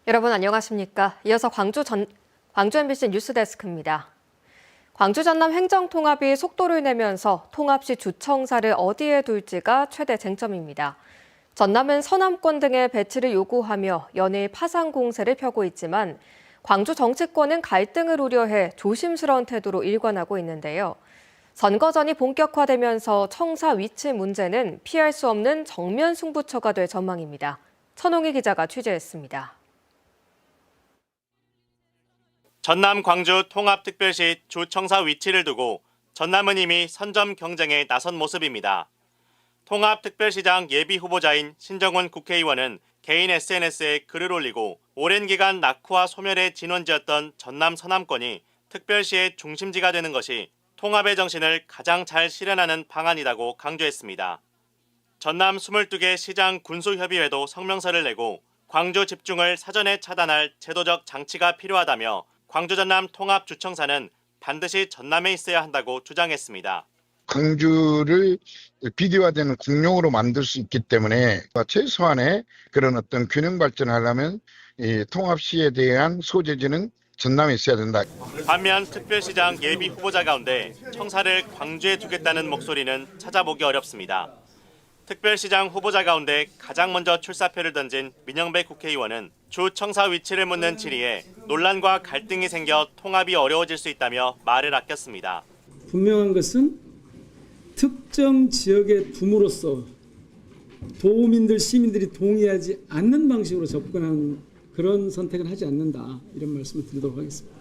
여러분 안녕하십니까? 이어서 광주 MBC 뉴스데스크입니다. 광주 전남 행정통합이 속도를 내면서 통합 시 주청사를 어디에 둘지가 최대 쟁점입니다. 전남은 서남권 등의 배치를 요구하며 연일 파상 공세를 펴고 있지만 광주 정치권은 갈등을 우려해 조심스러운 태도로 일관하고 있는데요. 선거전이 본격화되면서 청사 위치 문제는 피할 수 없는 정면 승부처가 될 전망입니다. 천홍희 기자가 취재했습니다. 전남 광주 통합특별시 주청사 위치를 두고 전남은 이미 선점 경쟁에 나선 모습입니다. 통합특별시장 예비 후보자인 신정훈 국회의원은 개인 SNS에 글을 올리고 오랜 기간 낙후와 소멸의 진원지였던 전남 서남권이 특별시의 중심지가 되는 것이 통합의 정신을 가장 잘 실현하는 방안이라고 강조했습니다. 전남 22개 시장 군수협의회도 성명서를 내고 광주 집중을 사전에 차단할 제도적 장치가 필요하다며 광주 전남 통합주청사는 반드시 전남에 있어야 한다고 주장했습니다. 광주를 비디오화되는 공룡으로 만들 수 있기 때문에 최소한의 그런 어떤 균형 발전을 하려면 이 통합시에 대한 소재지는 전남에 있어야 된다. 반면 특별시장 예비 후보자 가운데 청사를 광주에 두겠다는 목소리는 찾아보기 어렵습니다. 특별시장 후보자 가운데 가장 먼저 출사표를 던진 민영배 국회의원은 주 청사 위치를 묻는 질의에 논란과 갈등이 생겨 통합이 어려워질 수 있다며 말을 아꼈습니다. 분명한 것은 특정 지역에 둠으로써 도민들, 시민들이 동의하지 않는 방식으로 접근하는 그런 선택을 하지 않는다. 이런 말씀을 드리도록 하겠습니다.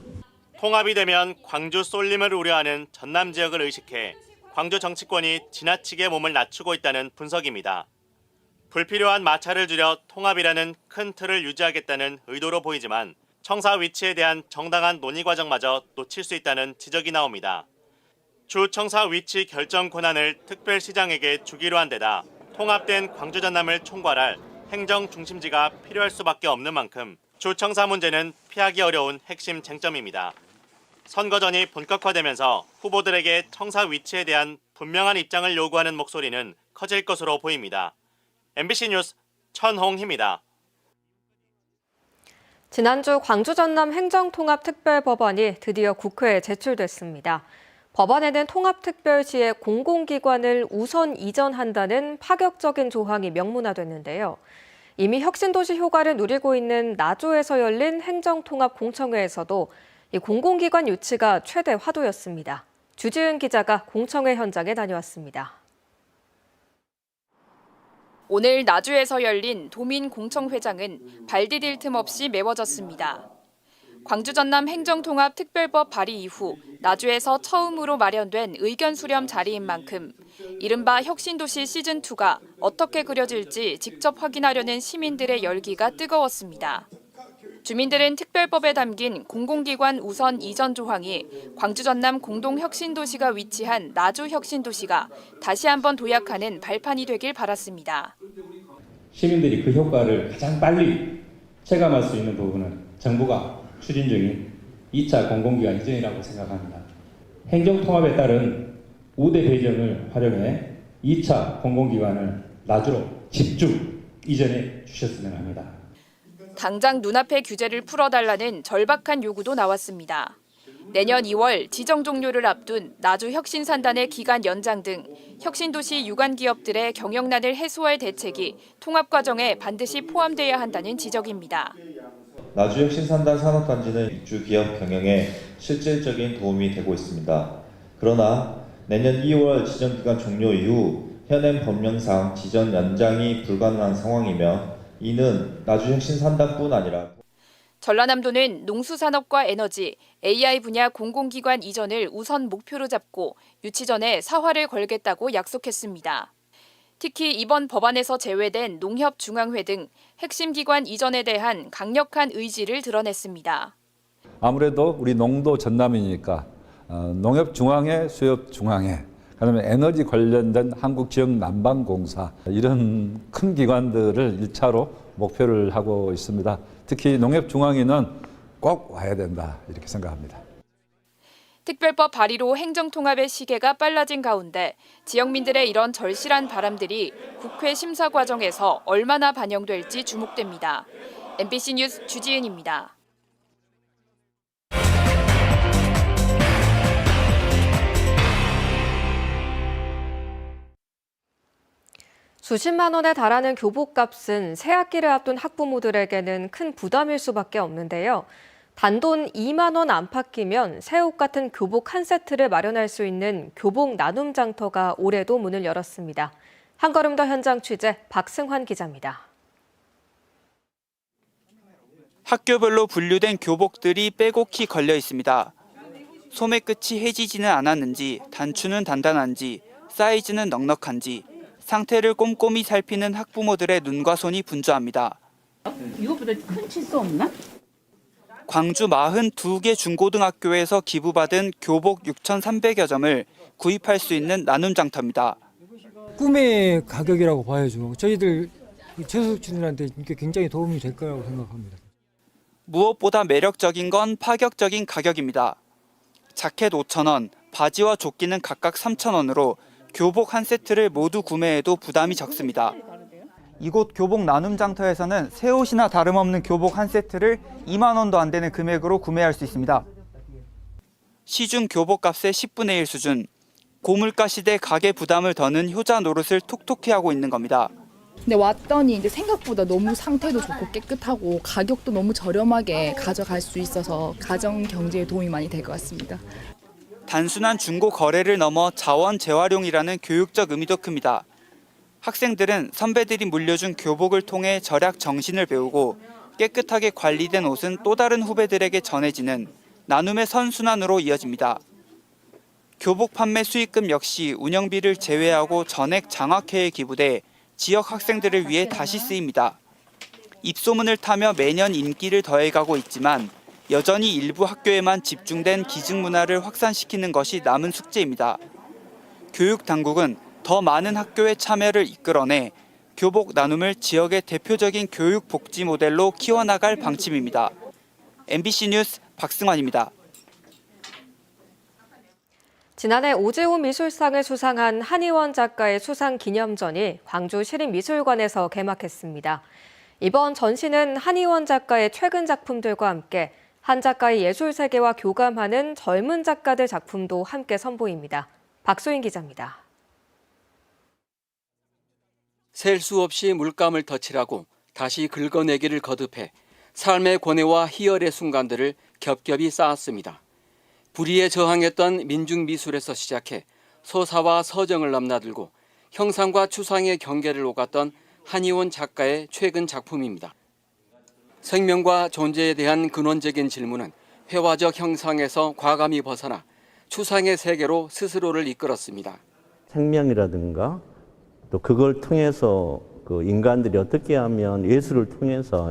통합이 되면 광주 쏠림을 우려하는 전남 지역을 의식해 광주 정치권이 지나치게 몸을 낮추고 있다는 분석입니다. 불필요한 마찰을 줄여 통합이라는 큰 틀을 유지하겠다는 의도로 보이지만 청사 위치에 대한 정당한 논의 과정마저 놓칠 수 있다는 지적이 나옵니다. 주 청사 위치 결정 권한을 특별시장에게 주기로 한 데다 통합된 광주 전남을 총괄할 행정 중심지가 필요할 수밖에 없는 만큼 주 청사 문제는 피하기 어려운 핵심 쟁점입니다. 선거전이 본격화되면서 후보들에게 청사 위치에 대한 분명한 입장을 요구하는 목소리는 커질 것으로 보입니다. MBC 뉴스 천홍희입니다. 지난주 광주 전남 행정통합특별법안이 드디어 국회에 제출됐습니다. 법안에는 통합특별시의 공공기관을 우선 이전한다는 파격적인 조항이 명문화됐는데요. 이미 혁신도시 효과를 누리고 있는 나주에서 열린 행정통합공청회에서도 이 공공기관 유치가 최대 화두였습니다. 주지은 기자가 공청회 현장에 다녀왔습니다. 오늘 나주에서 열린 도민공청회장은 발 디딜 틈 없이 메워졌습니다. 광주 전남 행정통합특별법 발의 이후 나주에서 처음으로 마련된 의견 수렴 자리인 만큼 이른바 혁신도시 시즌2가 어떻게 그려질지 직접 확인하려는 시민들의 열기가 뜨거웠습니다. 주민들은 특별법에 담긴 공공기관 우선 이전 조항이 광주 전남 공동혁신도시가 위치한 나주혁신도시가 다시 한번 도약하는 발판이 되길 바랐습니다. 시민들이 그 효과를 가장 빨리 체감할 수 있는 부분은 정부가 추진 중인 2차 공공기관 이전이라고 생각합니다. 행정통합에 따른 우대 배경을 활용해 2차 공공기관을 나주로 집중 이전해 주셨으면 합니다. 당장 눈앞의 규제를 풀어달라는 절박한 요구도 나왔습니다. 내년 2월 지정 종료를 앞둔 나주 혁신산단의 기간 연장 등 혁신도시 유관 기업들의 경영난을 해소할 대책이 통합 과정에 반드시 포함돼야 한다는 지적입니다. 나주 혁신산단 산업단지는 입주 기업 경영에 실질적인 도움이 되고 있습니다. 그러나 내년 2월 지정기간 종료 이후 현행 법령상 지정 연장이 불가능한 상황이며 이는 나주 혁신산단뿐 아니라 전라남도는 농수산업과 에너지, AI 분야 공공기관 이전을 우선 목표로 잡고 유치 전에 사활을 걸겠다고 약속했습니다. 특히 이번 법안에서 제외된 농협중앙회 등 핵심 기관 이전에 대한 강력한 의지를 드러냈습니다. 아무래도 우리 농도 전남이니까 농협중앙회, 수협중앙회, 그다음에 에너지 관련된 한국지역난방공사 이런 큰 기관들을 1차로 목표를 하고 있습니다. 특히 농협중앙위는 꼭 와야 된다 이렇게 생각합니다. 특별법 발의로 행정통합의 시계가 빨라진 가운데 지역민들의 이런 절실한 바람들이 국회 심사 과정에서 얼마나 반영될지 주목됩니다. MBC 뉴스 주지은입니다. 수십만 원에 달하는 교복값은 새학기를 앞둔 학부모들에게는 큰 부담일 수밖에 없는데요. 단돈 2만 원 안팎이면 새 옷 같은 교복 한 세트를 마련할 수 있는 교복 나눔 장터가 올해도 문을 열었습니다. 한 걸음 더 현장 취재 박승환 기자입니다. 학교별로 분류된 교복들이 빼곡히 걸려 있습니다. 소매 끝이 해지지는 않았는지, 단추는 단단한지, 사이즈는 넉넉한지 상태를 꼼꼼히 살피는 학부모들의 눈과 손이 분주합니다. 이것보다 큰 치수 없나? 광주 42개 중고등학교에서 기부받은 교복 6,300여 점을 구입할 수 있는 나눔 장터입니다. 꿈의 가격이라고 봐야죠. 저희들 저소득층들한테 굉장히 도움이 될 거라고 생각합니다. 무엇보다 매력적인 건 파격적인 가격입니다. 자켓 5,000원, 바지와 조끼는 각각 3,000원으로 교복 한 세트를 모두 구매해도 부담이 적습니다. 이곳 교복 나눔 장터에서는 새 옷이나 다름없는 교복 한 세트를 2만 원도 안 되는 금액으로 구매할 수 있습니다. 시중 교복값의 10분의 1 수준, 고물가 시대 가계 부담을 더는 효자 노릇을 톡톡히 하고 있는 겁니다. 근데 왔더니 이제 생각보다 너무 상태도 좋고 깨끗하고 가격도 너무 저렴하게 가져갈 수 있어서 가정 경제에 도움이 많이 될 것 같습니다. 단순한 중고 거래를 넘어 자원 재활용이라는 교육적 의미도 큽니다. 학생들은 선배들이 물려준 교복을 통해 절약 정신을 배우고 깨끗하게 관리된 옷은 또 다른 후배들에게 전해지는 나눔의 선순환으로 이어집니다. 교복 판매 수익금 역시 운영비를 제외하고 전액 장학회에 기부돼 지역 학생들을 위해 다시 쓰입니다. 입소문을 타며 매년 인기를 더해가고 있지만 여전히 일부 학교에만 집중된 기증 문화를 확산시키는 것이 남은 숙제입니다. 교육 당국은 더 많은 학교의 참여를 이끌어내 교복 나눔을 지역의 대표적인 교육 복지 모델로 키워나갈 방침입니다. MBC 뉴스 박승환입니다. 지난해 오재호 미술상을 수상한 한희원 작가의 수상 기념전이 광주 시립미술관에서 개막했습니다. 이번 전시는 한희원 작가의 최근 작품들과 함께 한 작가의 예술 세계와 교감하는 젊은 작가들 작품도 함께 선보입니다. 박소인 기자입니다. 셀 수 없이 물감을 덧칠하고 다시 긁어내기를 거듭해 삶의 고뇌와 희열의 순간들을 겹겹이 쌓았습니다. 불의에 저항했던 민중미술에서 시작해 서사와 서정을 넘나들고 형상과 추상의 경계를 오갔던 한희원 작가의 최근 작품입니다. 생명과 존재에 대한 근원적인 질문은 회화적 형상에서 과감히 벗어나 추상의 세계로 스스로를 이끌었습니다. 생명이라든가 또 그걸 통해서 그 인간들이 어떻게 하면 예술을 통해서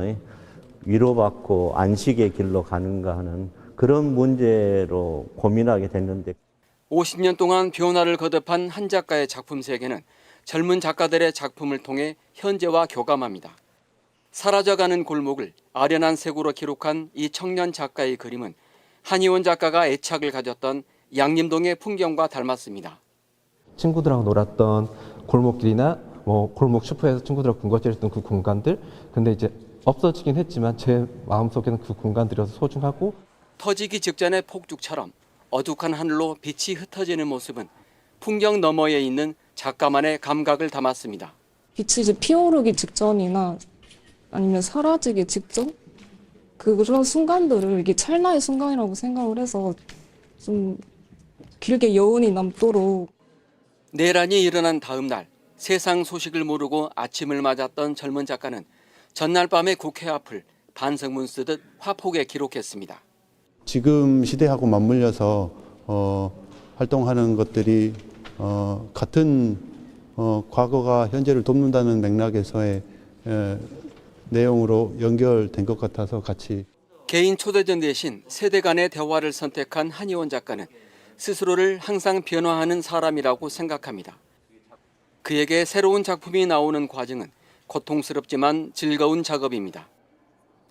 위로받고 안식의 길로 가는가 하는 그런 문제로 고민하게 됐는데 50년 동안 변화를 거듭한 한 작가의 작품 세계는 젊은 작가들의 작품을 통해 현재와 교감합니다. 사라져가는 골목을 아련한 색으로 기록한 이 청년 작가의 그림은 한희원 작가가 애착을 가졌던 양림동의 풍경과 닮았습니다. 친구들하고 놀았던 골목길이나 골목 슈퍼에서 친구들하고 군것질했던 그 공간들, 근데 이제 없어지긴 했지만 제 마음속에는 그 공간들이 소중하고 터지기 직전의 폭죽처럼 어둑한 하늘로 빛이 흩어지는 모습은 풍경 너머에 있는 작가만의 감각을 담았습니다. 빛이 이제 피어오르기 직전이나 아니면 사라지기 직전? 그런 순간들을 이게 찰나의 순간이라고 생각을 해서 좀 길게 여운이 남도록. 내란이 일어난 다음 날 세상 소식을 모르고 아침을 맞았던 젊은 작가는 전날 밤에 국회 앞을 반성문 쓰듯 화폭에 기록했습니다. 지금 시대하고 맞물려서 활동하는 것들이 같은 과거가 현재를 돕는다는 맥락에서의 내용으로 연결된 것 같아서 같이. 개인 초대전 대신 세대 간의 대화를 선택한 한희원 작가는 스스로를 항상 변화하는 사람이라고 생각합니다. 그에게 새로운 작품이 나오는 과정은 고통스럽지만 즐거운 작업입니다.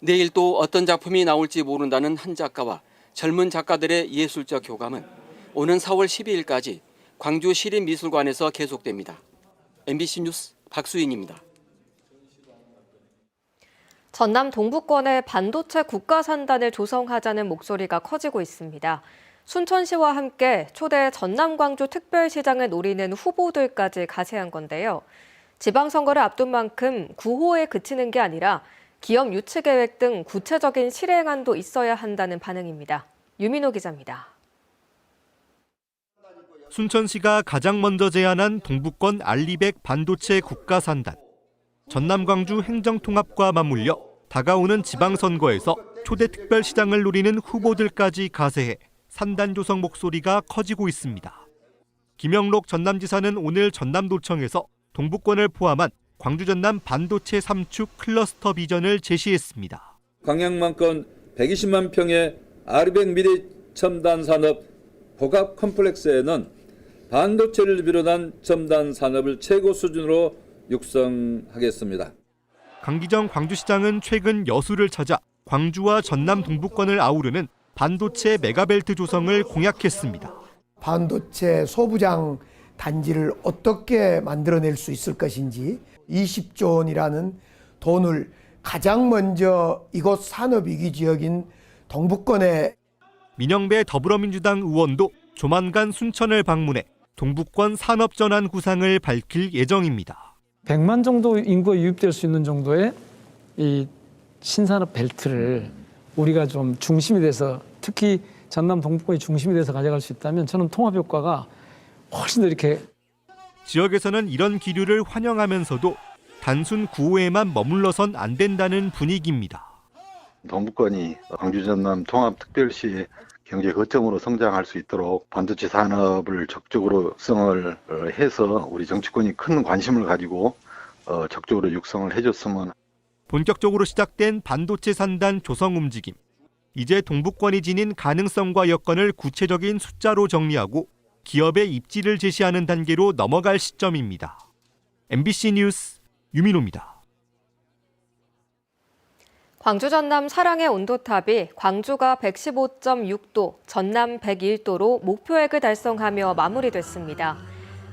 내일 또 어떤 작품이 나올지 모른다는 한 작가와 젊은 작가들의 예술적 교감은 오는 4월 12일까지 광주 시립미술관에서 계속됩니다. MBC 뉴스 박수인입니다. 전남 동부권에 반도체 국가산단을 조성하자는 목소리가 커지고 있습니다. 순천시와 함께 초대 전남 광주 특별시장을 노리는 후보들까지 가세한 건데요. 지방선거를 앞둔 만큼 구호에 그치는 게 아니라 기업 유치 계획 등 구체적인 실행안도 있어야 한다는 반응입니다. 유민호 기자입니다. 순천시가 가장 먼저 제안한 동부권 알리백 반도체 국가산단. 전남 광주 행정통합과 맞물려 다가오는 지방선거에서 초대 특별시장을 노리는 후보들까지 가세해 산단 조성 목소리가 커지고 있습니다. 김영록 전남지사는 오늘 전남도청에서 동부권을 포함한 광주 전남 반도체 3축 클러스터 비전을 제시했습니다. 광양만권 120만 평의 알리백 미래 첨단 산업 복합 컴플렉스에는 반도체를 비롯한 첨단 산업을 최고 수준으로 육성하겠습니다. 강기정 광주시장은 최근 여수를 찾아 광주와 전남 동부권을 아우르는 반도체 메가벨트 조성을 공약했습니다. 반도체 소부장 단지를 어떻게 만들어낼 수 있을 것인지 20조 원이라는 돈을 가장 먼저 이곳 산업위기 지역인 동부권에 민영배 더불어민주당 의원도 조만간 순천을 방문해 동부권 산업전환 구상을 밝힐 예정입니다. 100만 정도 인구가 유입될 수 있는 정도의 이 신산업 벨트를 우리가 좀 중심이 돼서 특히 전남 동부권이 중심이 돼서 가져갈 수 있다면 저는 통합 효과가 훨씬 더 이렇게 지역에서는 이런 기류를 환영하면서도 단순 구호에만 머물러선 안 된다는 분위기입니다. 동부권이 광주 전남 통합특별시의 경제 거점으로 성장할 수 있도록 반도체 산업을 적극적으로 육성을 해서 우리 정치권이 큰 관심을 가지고 적극적으로 육성을 해줬으면. 본격적으로 시작된 반도체 산단 조성 움직임. 이제 동부권이 지닌 가능성과 여건을 구체적인 숫자로 정리하고 기업의 입지를 제시하는 단계로 넘어갈 시점입니다. MBC 뉴스 유민호입니다. 광주 전남 사랑의 온도탑이 광주가 115.6도, 전남 101도로 목표액을 달성하며 마무리됐습니다.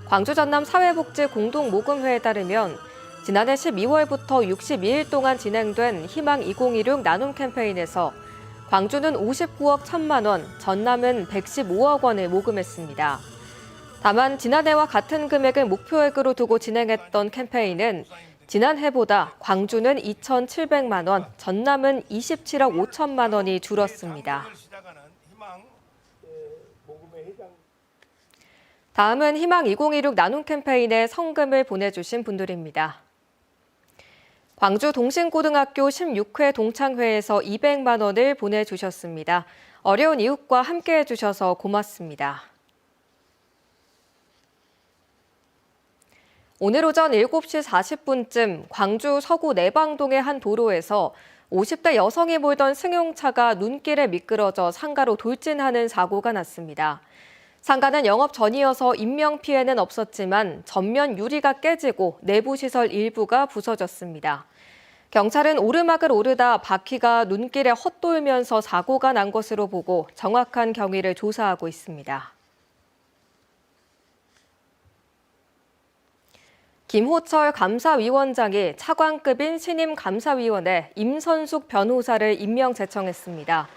광주 전남 사회복지 공동모금회에 따르면 지난해 12월부터 62일 동안 진행된 희망 2016 나눔 캠페인에서 광주는 59억 1천만 원, 전남은 115억 원을 모금했습니다. 다만 지난해와 같은 금액을 목표액으로 두고 진행했던 캠페인은 지난해보다 광주는 2,700만 원, 전남은 27억 5천만 원이 줄었습니다. 다음은 희망 2016 나눔 캠페인에 성금을 보내주신 분들입니다. 광주 동신고등학교 16회 동창회에서 200만 원을 보내주셨습니다. 어려운 이웃과 함께해 주셔서 고맙습니다. 오늘 오전 7시 40분쯤 광주 서구 내방동의 한 도로에서 50대 여성이 몰던 승용차가 눈길에 미끄러져 상가로 돌진하는 사고가 났습니다. 상가는 영업 전이어서 인명피해는 없었지만 전면 유리가 깨지고 내부 시설 일부가 부서졌습니다. 경찰은 오르막을 오르다 바퀴가 눈길에 헛돌면서 사고가 난 것으로 보고 정확한 경위를 조사하고 있습니다. 김호철 감사위원장이 차관급인 신임 감사위원에 임선숙 변호사를 임명 제청했습니다.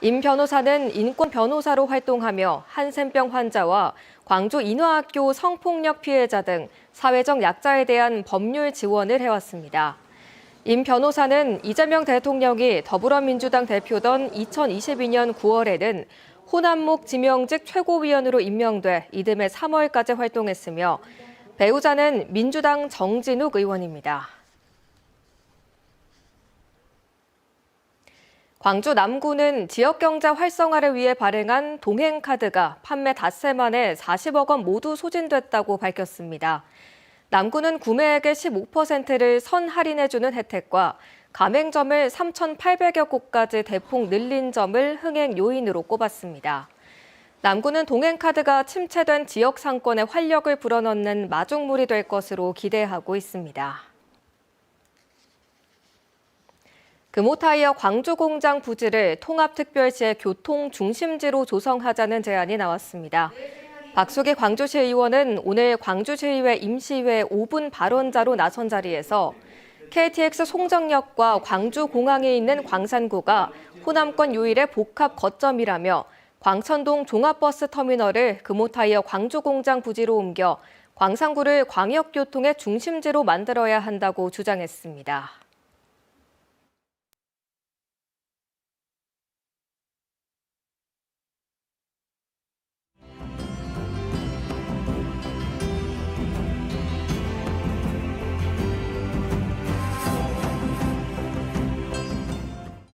임 변호사는 인권 변호사로 활동하며 한센병 환자와 광주 인화학교 성폭력 피해자 등 사회적 약자에 대한 법률 지원을 해왔습니다. 임 변호사는 이재명 대통령이 더불어민주당 대표던 2022년 9월에는 호남목 지명직 최고위원으로 임명돼 이듬해 3월까지 활동했으며 배우자는 민주당 정진욱 의원입니다. 광주 남구는 지역경제 활성화를 위해 발행한 동행카드가 판매 닷새 만에 40억 원 모두 소진됐다고 밝혔습니다. 남구는 구매액의 15%를 선할인해주는 혜택과 가맹점을 3,800여 곳까지 대폭 늘린 점을 흥행 요인으로 꼽았습니다. 남구는 동행카드가 침체된 지역 상권에 활력을 불어넣는 마중물이 될 것으로 기대하고 있습니다. 금호타이어 광주공장 부지를 통합특별시의 교통 중심지로 조성하자는 제안이 나왔습니다. 박수기 광주시 의원은 오늘 광주시의회 임시회 5분 발언자로 나선 자리에서 KTX 송정역과 광주공항에 있는 광산구가 호남권 유일의 복합 거점이라며 광천동 종합버스 터미널을 금호타이어 광주공장 부지로 옮겨 광산구를 광역교통의 중심지로 만들어야 한다고 주장했습니다.